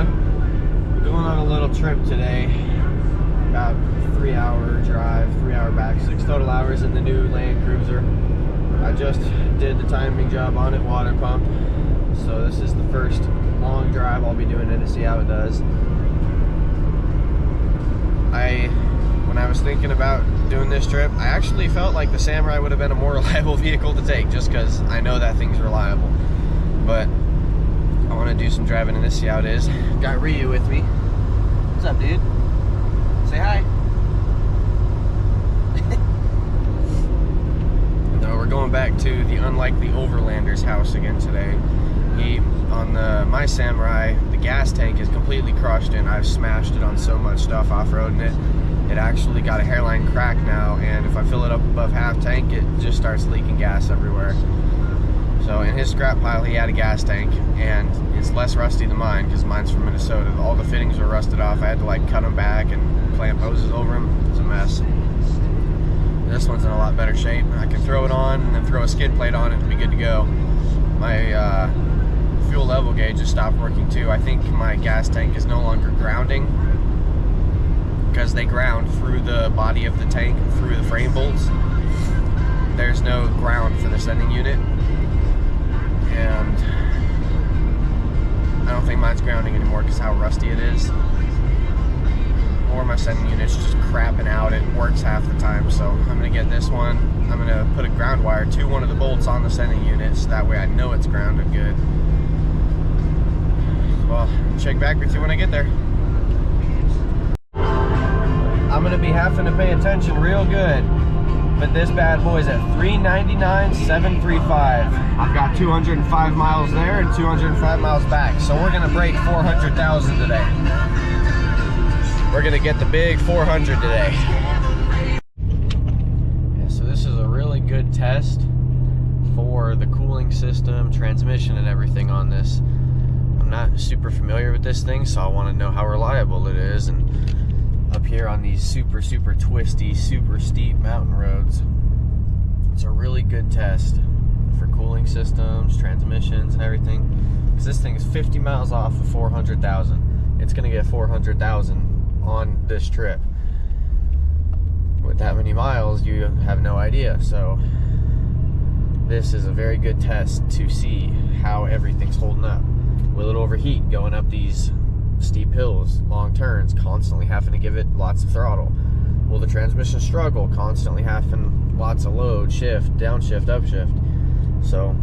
everyone. We're going on a little trip today. About 3-hour drive, 3-hour back, 6 total hours in the new Land Cruiser. I just did the timing job on it, water pump. So this is the first long drive I'll be doing it to see how it does. When I was thinking about doing this trip, I actually felt like the Samurai would have been a more reliable vehicle to take, just because I know that thing's reliable. But I want to do some driving in this, see how it is. Got Ryu with me. What's up, dude? Say hi. No, we're going back to the unlikely Overlander's house again today. My Samurai, the gas tank is completely crushed in. I've smashed it on so much stuff off-roading it. It actually got a hairline crack now, and if I fill it up above half tank, it just starts leaking gas everywhere. So in his scrap pile, he had a gas tank, and it's less rusty than mine because mine's from Minnesota. All the fittings were rusted off. I had to like cut them back and clamp hoses over them. It's a mess. This one's in a lot better shape. I can throw it on and then throw a skid plate on it and be good to go. My fuel level gauge has stopped working too. I think my gas tank is no longer grounding because they ground through the body of the tank, through the frame bolts. There's no ground for the sending unit, and I don't think mine's grounding anymore because how rusty it is. Or my sending unit's just crapping out. It works half the time, so I'm gonna get this one. I'm gonna put a ground wire to one of the bolts on the sending unit, so that way I know it's grounded good. Well, check back with you when I get there. I'm gonna be having to pay attention real good, but this bad boy's at 399,735. I've got 205 miles there and 205 miles back, so we're gonna break 400,000 today. We're gonna get the big 400 today. Yeah, so this is a really good test for the cooling system, transmission, and everything on this. I'm not super familiar with this thing, so I want to know how reliable it is. And up here on these super twisty, super steep mountain roads, it's a really good test for cooling systems, transmissions, and everything. Because this thing is 50 miles off of 400,000. It's gonna get 400,000 on this trip. With that many miles, you have no idea. So this is a very good test to see how everything's holding up. Will it overheat going up these steep hills, long turns, constantly having to give it lots of throttle? Will the transmission struggle, constantly having lots of load, shift, downshift, upshift? So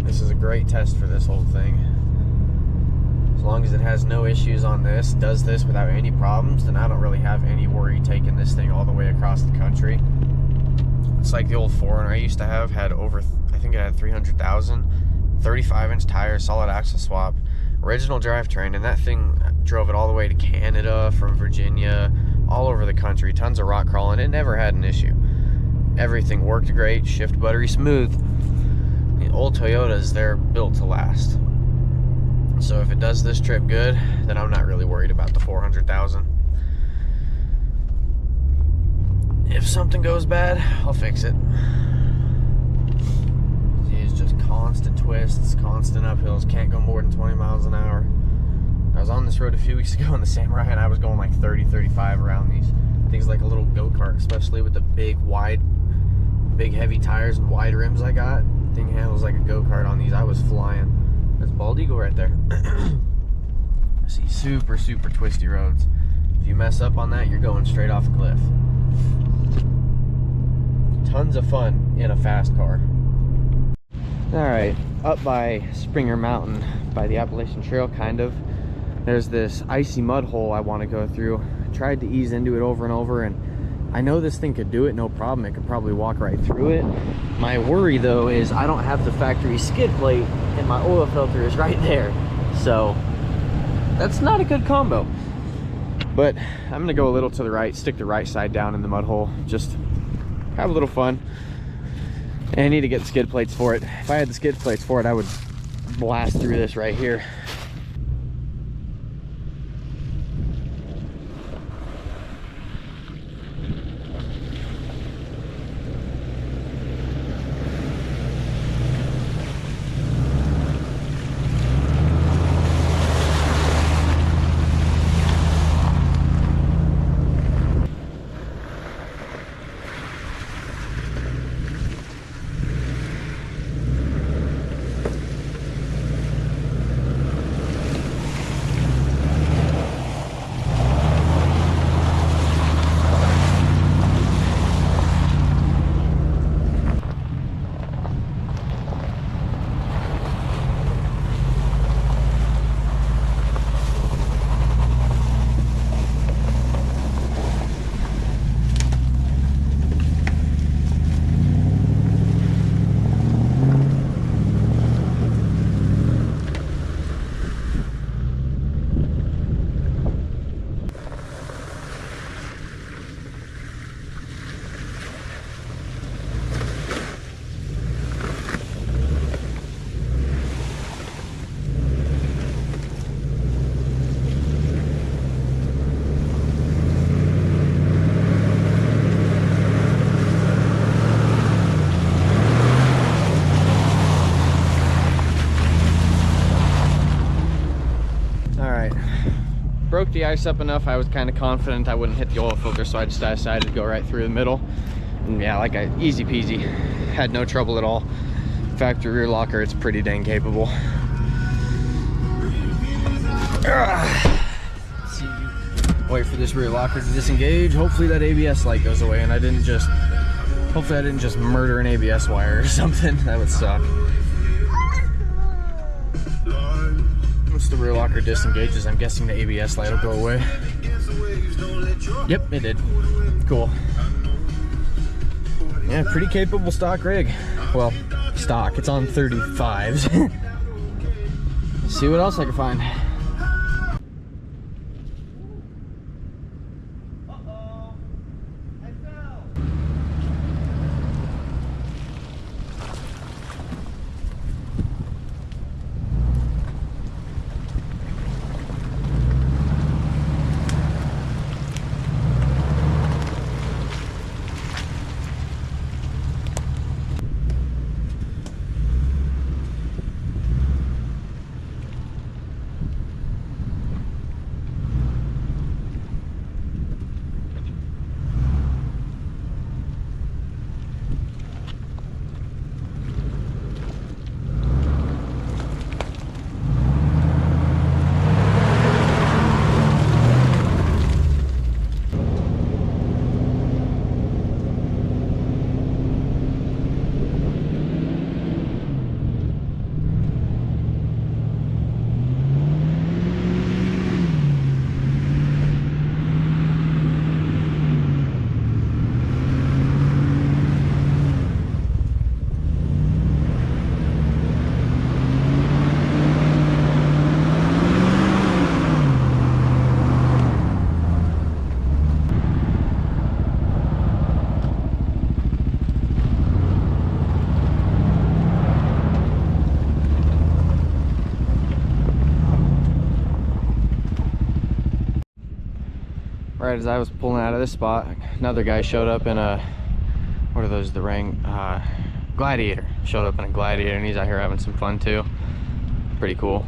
this is a great test for this whole thing. As long as it has no issues on this, does this without any problems, then I don't really have any worry taking this thing all the way across the country. It's like the old 4Runner I used to have, had over, I think it had 300,000, 35-inch tires, solid axle swap, original drivetrain, and that thing drove it all the way to Canada, from Virginia, all over the country, tons of rock crawling. It never had an issue. Everything worked great, shift buttery smooth. The old Toyotas, they're built to last. So if it does this trip good, then I'm not really worried about the 400,000. If something goes bad, I'll fix it. It's just constant twists, constant uphills, can't go more than 20 miles an hour. I was on this road a few weeks ago in the Samurai, and I was going like 30, 35 around these things, like a little go-kart, especially with the big heavy tires and wide rims I got. The thing handles like a go-kart on these. I was flying. That's Bald Eagle right there. See, super twisty roads. If you mess up on that, you're going straight off a cliff. Tons of fun in a fast car. Alright, up by Springer Mountain, by the Appalachian Trail, kind of, there's this icy mud hole I want to go through. I tried to ease into it over and over, and I know this thing could do it, no problem. It could probably walk right through it. My worry though is I don't have the factory skid plate, and my oil filter is right there. So that's not a good combo. But I'm gonna go a little to the right, stick the right side down in the mud hole, just have a little fun. And I need to get the skid plates for it. If I had the skid plates for it, I would blast through this right here. broke the ice up enough, I was kind of confident I wouldn't hit the oil filter, so I just decided to go right through the middle. And yeah, like easy peasy, had no trouble at all. Factory rear locker, it's pretty dang capable. Wait for this rear locker to disengage. Hopefully that ABS light goes away and hopefully I didn't just murder an ABS wire or something. That would suck. Once the rear locker disengages, I'm guessing the ABS light will go away. Yep, it did. Cool. Yeah, pretty capable stock rig. Well, stock, it's on 35s. See what else I can find. Right as I was pulling out of this spot, another guy showed up in a, what are those, the Gladiator. Showed up in a Gladiator, and he's out here having some fun too. Pretty cool.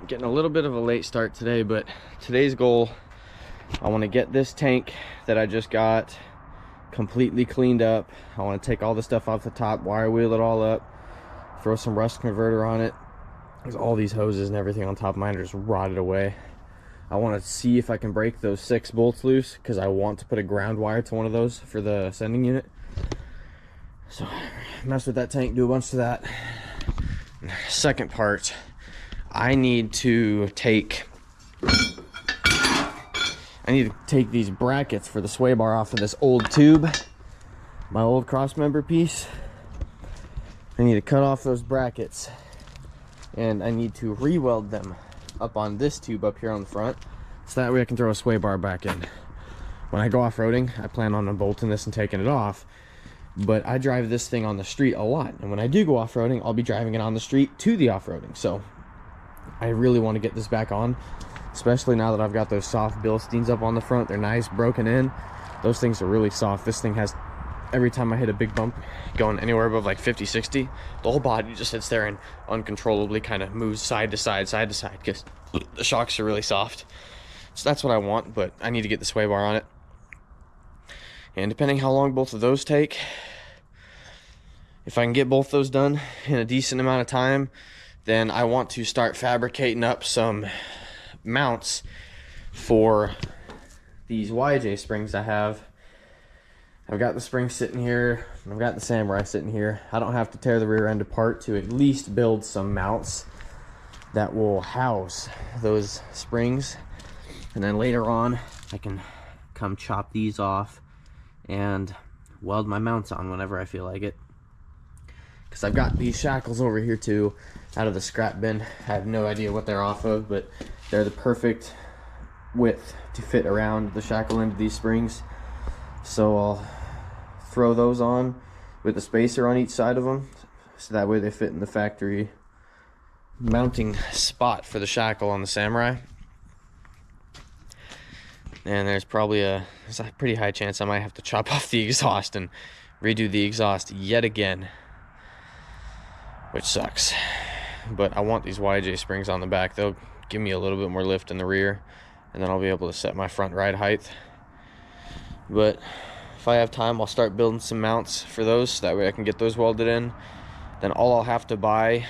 Getting a little bit of a late start today, but today's goal, I want to get this tank that I just got completely cleaned up. I want to take all the stuff off the top, wire wheel it all up, throw some rust converter on it, because all these hoses and everything on top of mine are just rotted away. I want to see if I can break those 6 bolts loose, because I want to put a ground wire to one of those for the sending unit. So mess with that tank, do a bunch of that. Second part, I need to take these brackets for the sway bar off of this old tube, my old cross member piece. I need to cut off those brackets, and I need to re-weld them up on this tube up here on the front, so that way I can throw a sway bar back in. When I go off-roading, I plan on unbolting this and taking it off, but I drive this thing on the street a lot, and when I do go off-roading, I'll be driving it on the street to the off-roading. So I really want to get this back on, especially now that I've got those soft Bilsteins up on the front. They're nice, broken in. Those things are really soft. This thing has, every time I hit a big bump going anywhere above like 50, 60, the whole body just sits there and uncontrollably kind of moves side to side, because the shocks are really soft. So that's what I want, but I need to get the sway bar on it. And depending how long both of those take, if I can get both those done in a decent amount of time, then I want to start fabricating up some mounts for these YJ springs I have. I've got the spring sitting here, and I've got the Samurai sitting here. I don't have to tear the rear end apart to at least build some mounts that will house those springs. And then later on, I can come chop these off and weld my mounts on whenever I feel like it. Because I've got these shackles over here too, out of the scrap bin. I have no idea what they're off of, but they're the perfect width to fit around the shackle end of these springs. So I'll throw those on with a spacer on each side of them, so that way they fit in the factory mounting spot for the shackle on the Samurai. And there's a pretty high chance I might have to chop off the exhaust and redo the exhaust yet again, which sucks. But I want these YJ springs on the back. They'll give me a little bit more lift in the rear, and then I'll be able to set my front ride height. But if I have time, I'll start building some mounts for those, so that way I can get those welded in. Then all I'll have to buy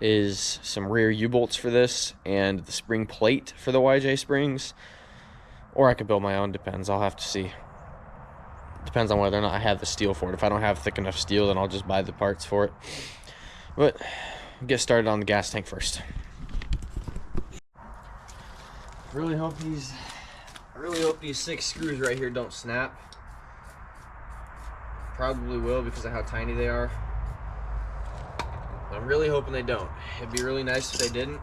is some rear U-bolts for this and the spring plate for the YJ springs, or I could build my own. Depends. I'll have to see. Depends on whether or not I have the steel for it. If I don't have thick enough steel, then I'll just buy the parts for it. But get started on the gas tank first. I really hope these 6 screws right here don't snap. Probably will because of how tiny they are. But I'm really hoping they don't. It'd be really nice if they didn't.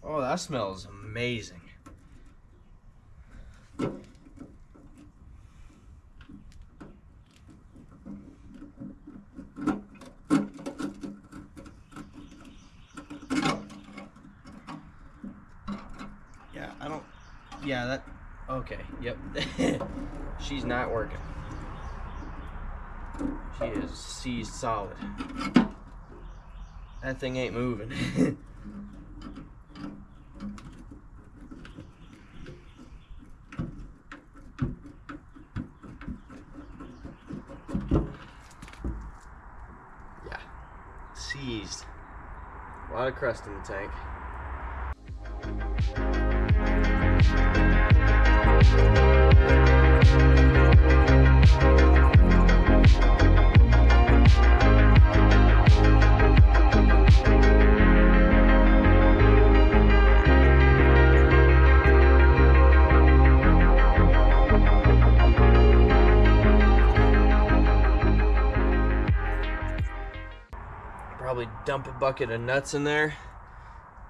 Oh, that smells amazing. Okay, yep. She's not working. She is seized solid. That thing ain't moving. Yeah, seized. A lot of crust in the tank. Probably dump a bucket of nuts in there,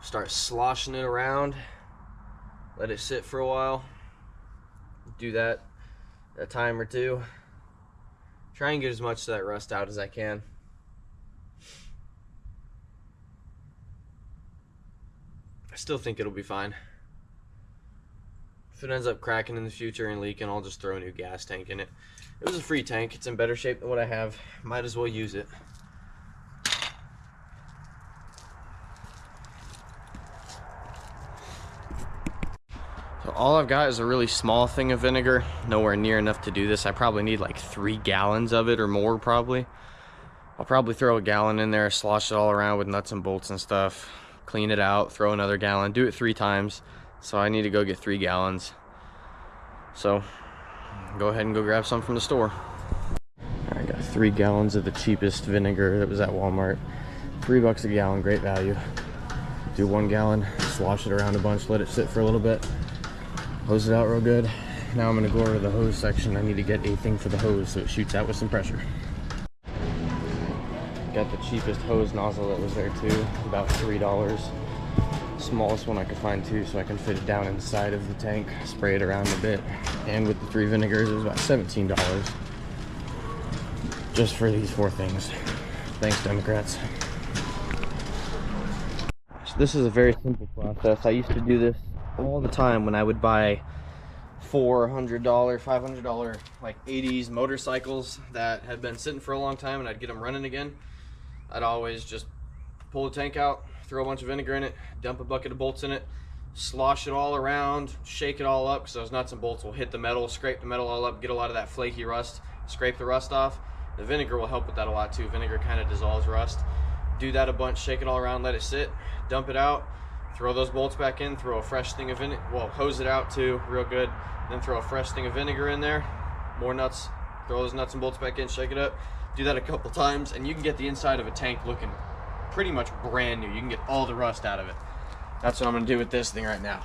start sloshing it around, let it sit for a while, do that a time or two, try and get as much of that rust out as I can. I still think it'll be fine. If it ends up cracking in the future and leaking, I'll just throw a new gas tank in it. It was a free tank, it's in better shape than what I have, might as well use it. all I've got is a really small thing of vinegar, nowhere near enough to do this. I probably need like 3 gallons of it or more probably. I'll probably throw a gallon in there, slosh it all around with nuts and bolts and stuff, clean it out, throw another gallon, do it 3 times. So I need to go get 3 gallons. So go ahead and go grab some from the store. I got 3 gallons of the cheapest vinegar that was at Walmart. $3 a gallon, great value. Do 1 gallon, slosh it around a bunch, let it sit for a little bit, hose it out real good. Now I'm gonna go over to the hose section. I need to get a thing for the hose so it shoots out with some pressure. Got the cheapest hose nozzle that was there too, about $3. Smallest one I could find too, so I can fit it down inside of the tank, spray it around a bit. And with the 3 vinegars, it was about $17 just for these 4 things. Thanks, Democrats. So this is a very simple process. I used to do this all the time when I would buy $400, $500 like 80s motorcycles that had been sitting for a long time, and I'd get them running again. I'd always just pull the tank out, throw a bunch of vinegar in it, dump a bucket of bolts in it, slosh it all around, shake it all up, because those nuts and bolts will hit the metal, scrape the metal all up, get a lot of that flaky rust, scrape the rust off. The vinegar will help with that a lot too. Vinegar kind of dissolves rust. Do that a bunch, shake it all around, let it sit, dump it out, throw those bolts back in, throw a fresh thing of vinegar, well, hose it out too, real good, then throw a fresh thing of vinegar in there, more nuts, throw those nuts and bolts back in, shake it up. Do that a couple times, and you can get the inside of a tank looking pretty much brand new. You can get all the rust out of it. That's what I'm gonna do with this thing right now.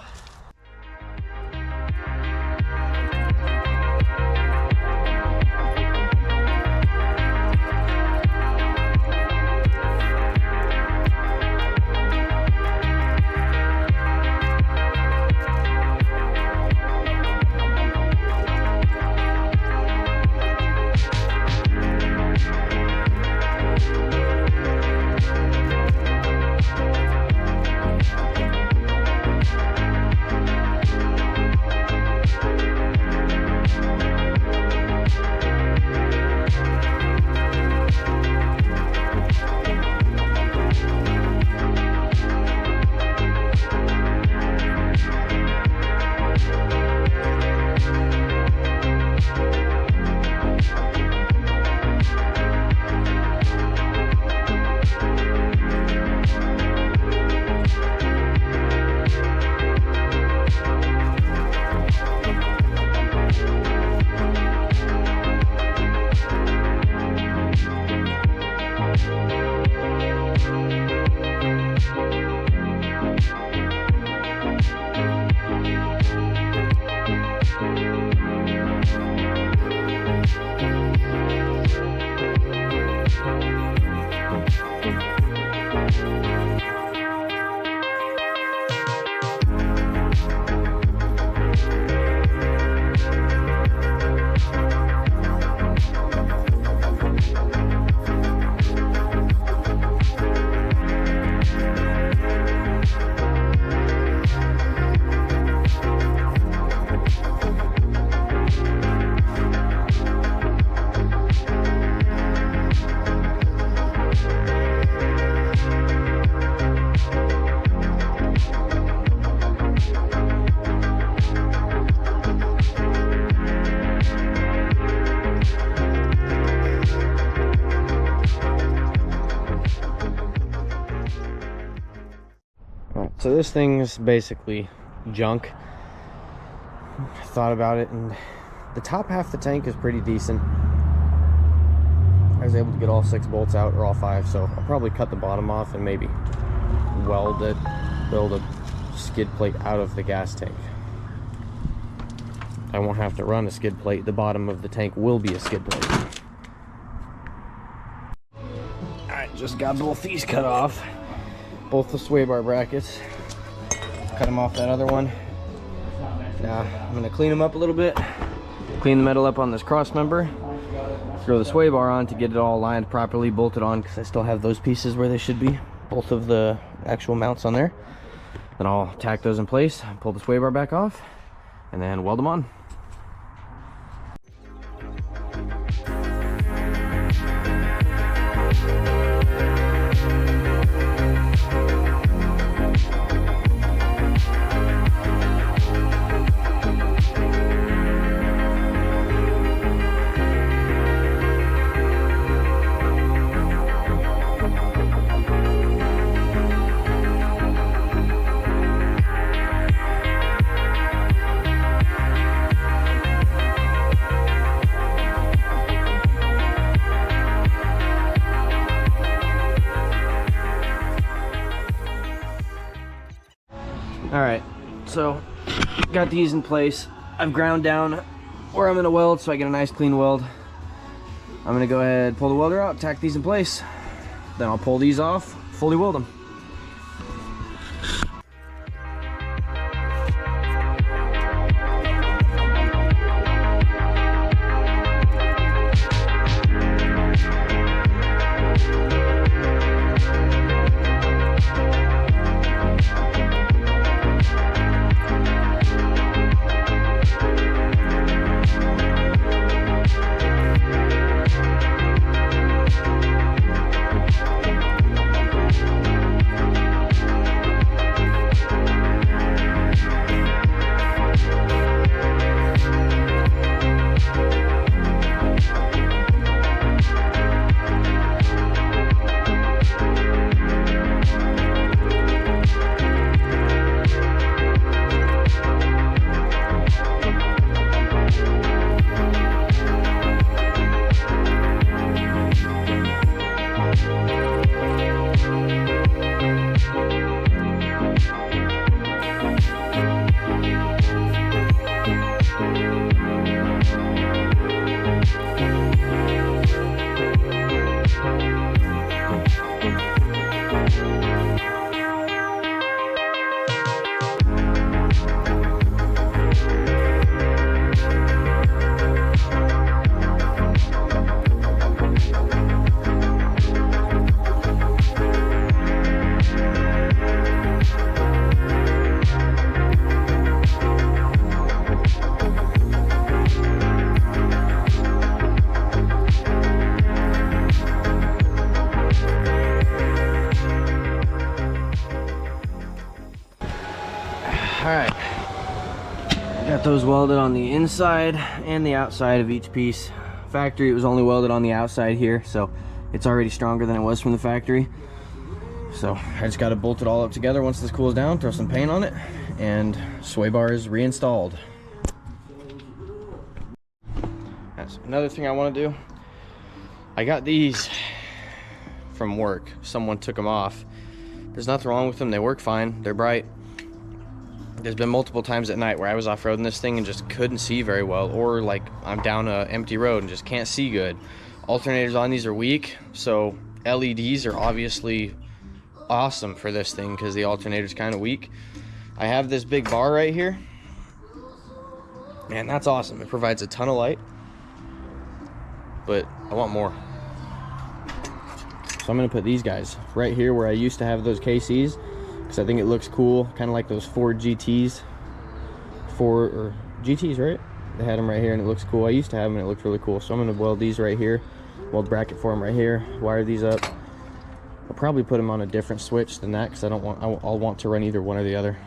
So this thing's basically junk. I thought about it, and the top half of the tank is pretty decent. I was able to get all 6 bolts out, or all 5, so I'll probably cut the bottom off and maybe weld it, build a skid plate out of the gas tank. I won't have to run a skid plate. The bottom of the tank will be a skid plate. Alright, just got both these cut off. Both the sway bar brackets. Cut them off that other one. Now I'm gonna clean them up a little bit. Clean the metal up on this cross member. Throw the sway bar on to get it all lined properly, bolted on, because I still have those pieces where they should be. Both of the actual mounts on there. Then I'll tack those in place, pull the sway bar back off, and then weld them on. All right, so got these in place. I've ground down where I'm gonna weld so I get a nice clean weld. I'm gonna go ahead, pull the welder out, tack these in place. Then I'll pull these off, fully weld them. Alright, got those welded on the inside and the outside of each piece. Factory, it was only welded on the outside here, so it's already stronger than it was from the factory. So I just got to bolt it all up together once this cools down, throw some paint on it, and sway bar is reinstalled. That's another thing I want to do. I got these from work. Someone took them off. There's nothing wrong with them. They work fine. They're bright. There's been multiple times at night where I was off-roading this thing and just couldn't see very well, or like I'm down an empty road and just can't see good. Alternators on these are weak, so LEDs are obviously awesome for this thing because the alternator's kind of weak. I have this big bar right here, and that's awesome. It provides a ton of light, but I want more. So I'm gonna put these guys right here where I used to have those KCs, because I think it looks cool, kind of like those Ford GTs. Or GTs, right? They had them right here and it looks cool. I used to have them and it looked really cool. So I'm gonna weld these right here, weld bracket for them right here, wire these up. I'll probably put them on a different switch than that because I'll want to run either one or the other.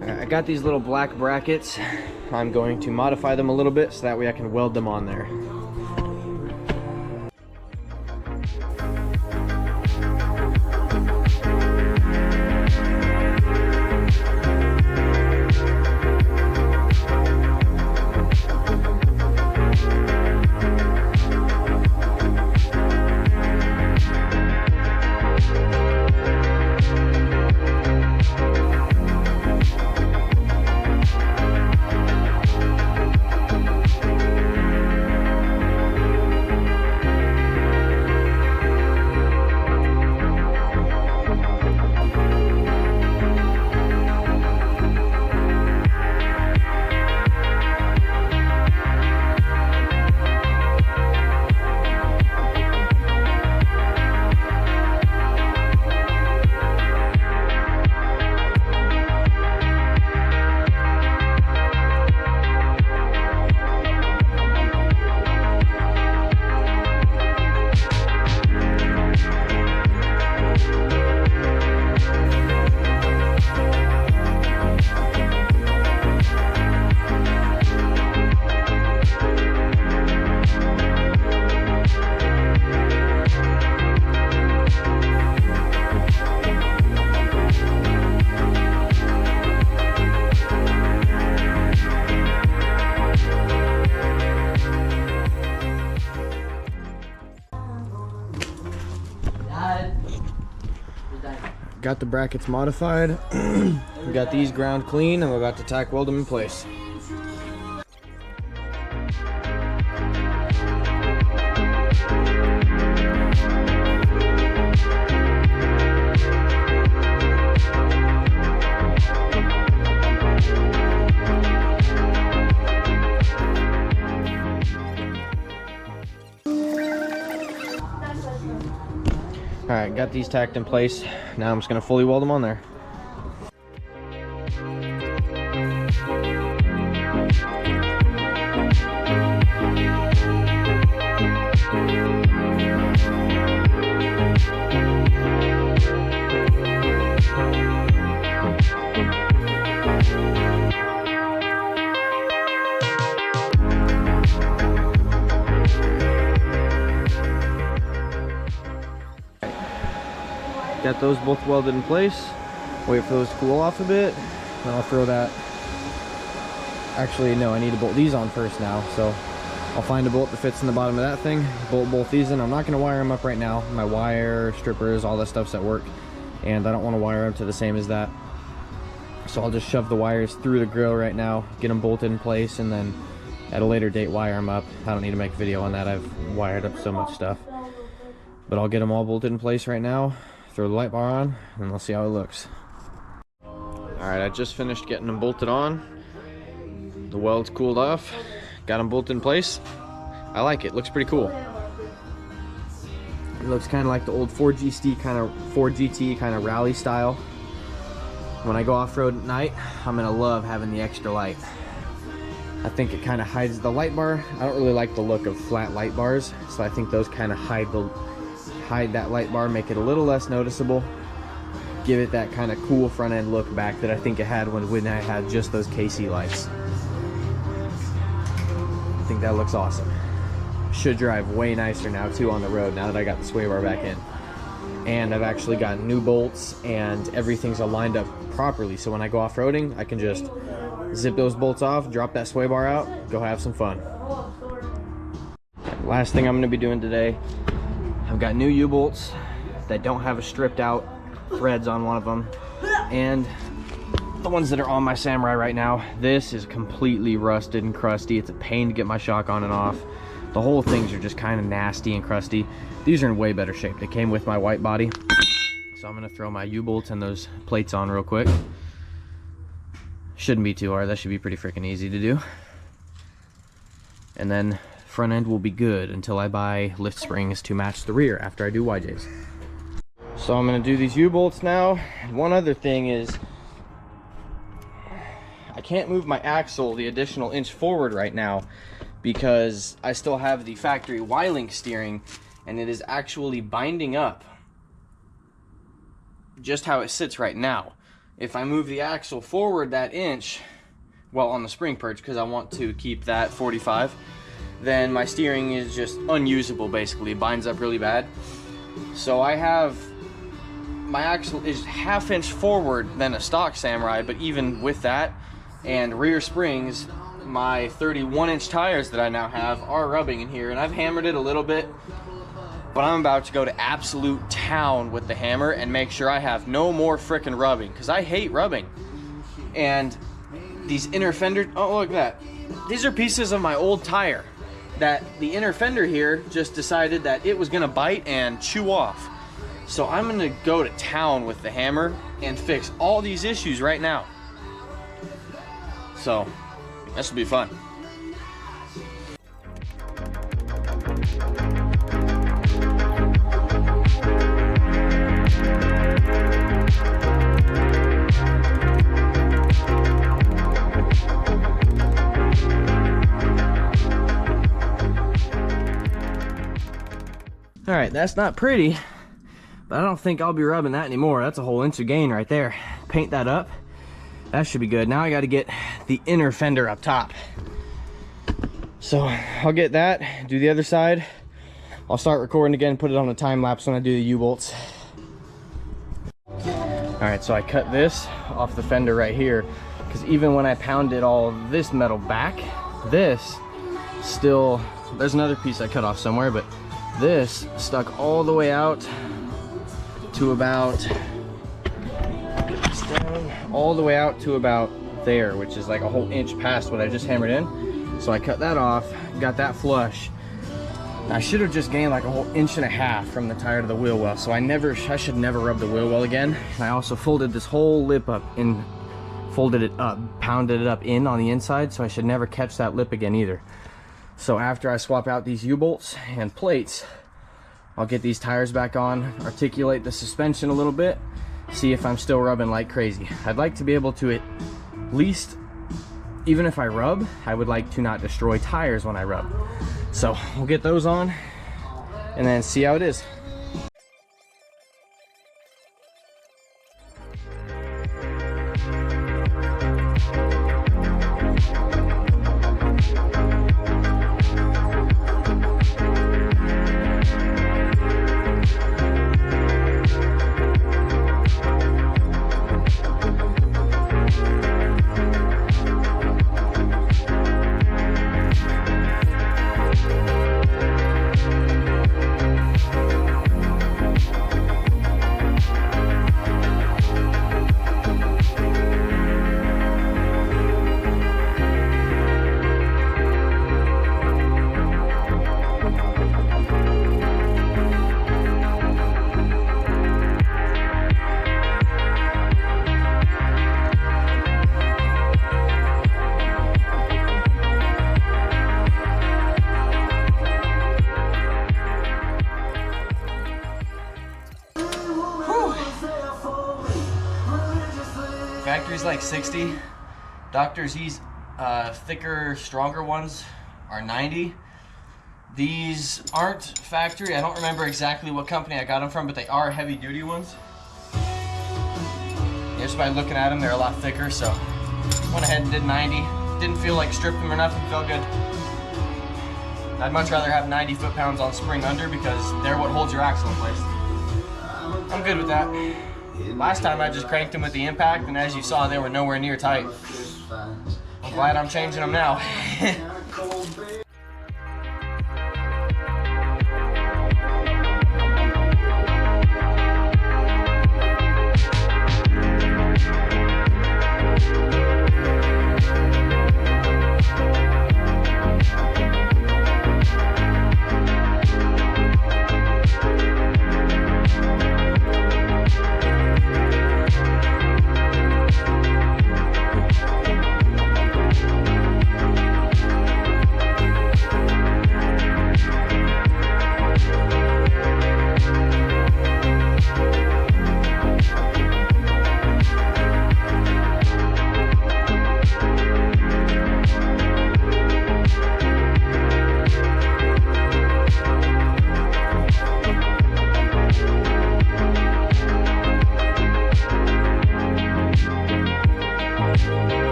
I got these little black brackets. I'm going to modify them a little bit so that way I can weld them on there. got the brackets modified. We got these ground clean, and we're about to tack weld them in place. Alright, got these tacked in place. Now I'm just going to fully weld them on there. Got those both welded in place. Wait for those to cool off a bit. Then I'll throw that. Actually, no, I need to bolt these on first now. So I'll find a bolt that fits in the bottom of that thing. Bolt both these in. I'm not going to wire them up right now. My wire, strippers, all that stuff's at work. And I don't want to wire them to the same as that. So I'll just shove the wires through the grill right now, get them bolted in place, and then at a later date wire them up. I don't need to make a video on that. I've wired up so much stuff. But I'll get them all bolted in place right now. Throw the light bar on, and we'll see how it looks. Alright, I just finished getting them bolted on. The weld's cooled off. Got them bolted in place. I like it. Looks pretty cool. It looks kind of like the old Ford GT kind of rally style. When I go off-road at night, I'm going to love having the extra light. I think it kind of hides the light bar. I don't really like the look of flat light bars, so I think those kind of hide that light bar, make it a little less noticeable, give it that kind of cool front end look back that I think it had when I had just those KC lights. I think that looks awesome. Should drive way nicer now too on the road now that I got the sway bar back in. And I've actually got new bolts and everything's aligned up properly, so when I go off-roading I can just zip those bolts off, drop that sway bar out, go have some fun. Last thing I'm going to be doing today, I've got new U-bolts that don't have a stripped out threads on one of them, and the ones that are on my Samurai right now, this is completely rusted and crusty. It's a pain to get my shock on and off. The whole things are just kind of nasty and crusty. These are in way better shape. They came with my white body, so I'm going to throw my U-bolts and those plates on real quick. Shouldn't be too hard. That should be pretty freaking easy to do. And then front end will be good until I buy lift springs to match the rear after I do YJs. So I'm going to do these U-bolts now. One other thing is I can't move my axle the additional inch forward right now because I still have the factory Y-Link steering, and it is actually binding up just how it sits right now. If I move the axle forward that inch, well, on the spring perch, because I want to keep that 45, then my steering is just unusable basically. It binds up really bad. So I have, my axle is ½ inch forward than a stock Samurai, but even with that and rear springs, my 31-inch tires that I now have are rubbing in here, and I've hammered it a little bit, but I'm about to go to absolute town with the hammer and make sure I have no more frickin' rubbing, because I hate rubbing. And these inner fender, oh look at that, these are pieces of my old tire that the inner fender here just decided that it was gonna bite and chew off. So I'm gonna go to town with the hammer and fix all these issues right now. So this will be fun. All right, that's not pretty, but I don't think I'll be rubbing that anymore. That's a whole inch of gain right there. Paint that up. That should be good. Now I got to get the inner fender up top. So I'll get that, do the other side. I'll start recording again, put it on a time lapse when I do the U-bolts. All right, so I cut this off the fender right here, because even when I pounded all this metal back, this still, there's another piece I cut off somewhere, but this stuck all the way out to about down all the way out to about there, which is like a whole inch past what I just hammered in. So I cut that off, got that flush. I should have just gained like a whole inch and a half from the tire to the wheel well. So I should never rub the wheel well again. And I also folded this whole lip up in, folded it up, pounded it up in on the inside. So I should never catch that lip again either. So after I swap out these U-bolts and plates, I'll get these tires back on, articulate the suspension a little bit, see if I'm still rubbing like crazy. I'd like to be able to at least, even if I rub, I would like to not destroy tires when I rub. So we'll get those on and then see how it is. Factory's like 60. Dr. Z's thicker, stronger ones are 90. These aren't factory. I don't remember exactly what company I got them from, but they are heavy duty ones. Just by looking at them, they're a lot thicker, so went ahead and did 90. Didn't feel like stripped them or nothing, felt good. I'd much rather have 90 foot-pounds on spring under because they're what holds your axle in place. I'm good with that. Last time I just cranked them with the impact, and as you saw, they were nowhere near tight. I'm glad I'm changing them now.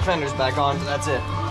fenders back on, but that's it.